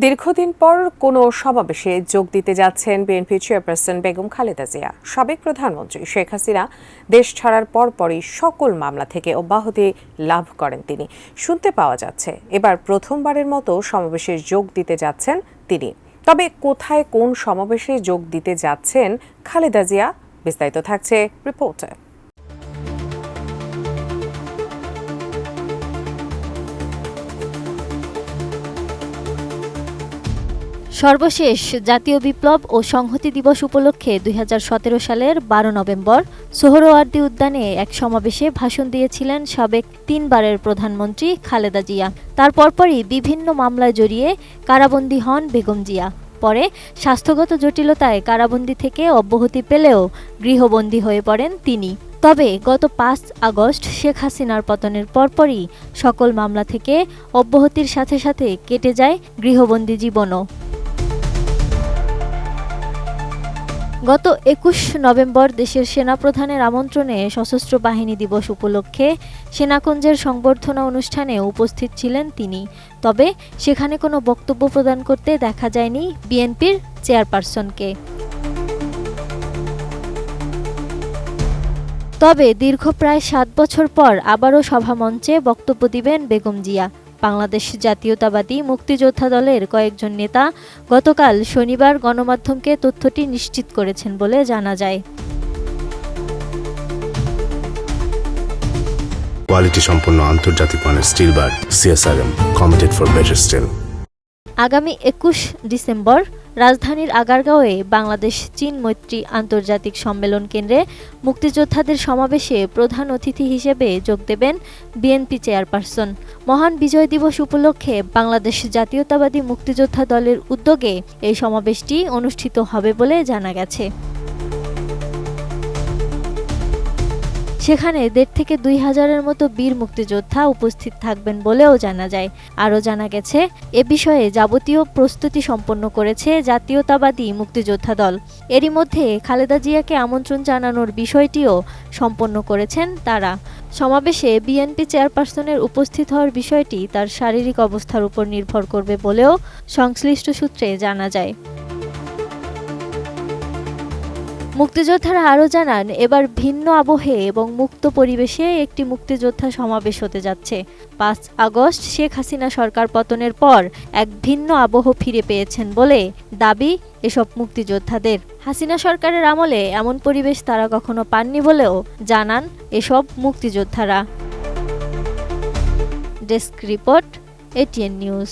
দীর্ঘদিন পর কোনো সমাবেশে যোগ দিতে যাচ্ছেন বিএনপি চেয়ারপারসন বেগম খালেদা জিয়া। সাবেক প্রধানমন্ত্রী শেখ হাসিনা দেশ ছাড়ার পরপরই সকল মামলা থেকে অব্যাহতি লাভ করেন তিনি। শুনতে পাওয়া যাচ্ছে এবার প্রথমবারের মতো সমাবেশে যোগ দিতে যাচ্ছেন তিনি। তবে কোথায় কোন সমাবেশে যোগ দিতে যাচ্ছেন খালেদা জিয়া, বিস্তারিত থাকছে রিপোর্টে। সর্বশেষ জাতীয় বিপ্লব ও সংহতি দিবস উপলক্ষে ২০১৭ সালের ১২ নভেম্বর সোহরাওয়ার্দী উদ্যানে এক সমাবেশে ভাষণ দিয়েছিলেন সাবেক ৩ বারের প্রধানমন্ত্রী খালেদা জিয়া। তার পরপরই বিভিন্ন মামলায় জড়িয়ে কারাবন্দী হন বেগম জিয়া। পরে স্বাস্থ্যগত জটিলতায় কারাবন্দী থেকে অব্যাহতি পেলেও গৃহবন্দী হয়ে পড়েন তিনি। তবে গত ৫ আগস্ট শেখ হাসিনার পতনের পরপরই সকল মামলা থেকে অব্যাহতির সাথে সাথে কেটে যায় গৃহবন্দী জীবনও। গত ২১ নভেম্বর দেশের সেনাপ্রধানের আমন্ত্রণে সশস্ত্র বাহিনী দিবস উপলক্ষে সেনাকুঞ্জের সংবর্ধনা অনুষ্ঠানে উপস্থিত ছিলেন তিনি। তবে সেখানে কোনো বক্তব্য প্রদান করতে দেখা যায়নি বিএনপির চেয়ারপারসনকে। তবে দীর্ঘ প্রায় ৭ বছর পর আবারও সভামঞ্চে বক্তব্য দিবেন বেগম জিয়া। বাংলাদেশ জাতীয়তাবাদী মুক্তিযোদ্ধা দলের কয়েকজন নেতা গতকাল শনিবার গণমাধ্যমকে তথ্যটি নিশ্চিত করেছেন বলে জানা যায়। কোয়ালিটি সম্পন্ন আন্তর্জাতিক মানের still bar CSRM committed for better still. আগামী ২১ ডিসেম্বর রাজধানীর আগারগাঁওয়ে বাংলাদেশ চীন মৈত্রী আন্তর্জাতিক সম্মেলন কেন্দ্রে মুক্তিযোদ্ধাদের সমাবেশে প্রধান অতিথি হিসেবে যোগ দেবেন বিএনপি চেয়ারপারসন। মহান বিজয় দিবস উপলক্ষে বাংলাদেশ জাতীয়তাবাদী মুক্তিযোদ্ধা দলের উদ্যোগে এই সমাবেশটি অনুষ্ঠিত হবে বলে জানা গেছে। সেখানে ১.৫ থেকে ২ হাজারের মতো বীর মুক্তিযোদ্ধা উপস্থিত থাকবেন বলেও জানা যায়। আরও জানা গেছে এ বিষয়ে যাবতীয় প্রস্তুতি সম্পন্ন করেছে জাতীয়তাবাদী মুক্তিযোদ্ধা দল। এরই মধ্যে খালেদা জিয়াকে আমন্ত্রণ জানানোর বিষয়টিও সম্পন্ন করেছেন তারা। সমাবেশে বিএনপি চেয়ারপারসনের উপস্থিত হওয়ার বিষয়টি তার শারীরিক অবস্থার উপর নির্ভর করবে বলেও সংশ্লিষ্ট সূত্রে জানা যায়। মুক্তিযোদ্ধারা আরও জানান, এবার ভিন্ন আবহে এবং মুক্ত পরিবেশে একটি মুক্তিযোদ্ধা সমাবেশ হতে যাচ্ছে। ৫ আগস্ট শেখ হাসিনা সরকার পতনের পর এক ভিন্ন আবহ ফিরে পেয়েছেন বলে দাবি এসব মুক্তিযোদ্ধাদের। হাসিনা সরকারের আমলে এমন পরিবেশ তারা কখনো পাননি বলেও জানান এসব মুক্তিযোদ্ধারা। Desk report, ATN news.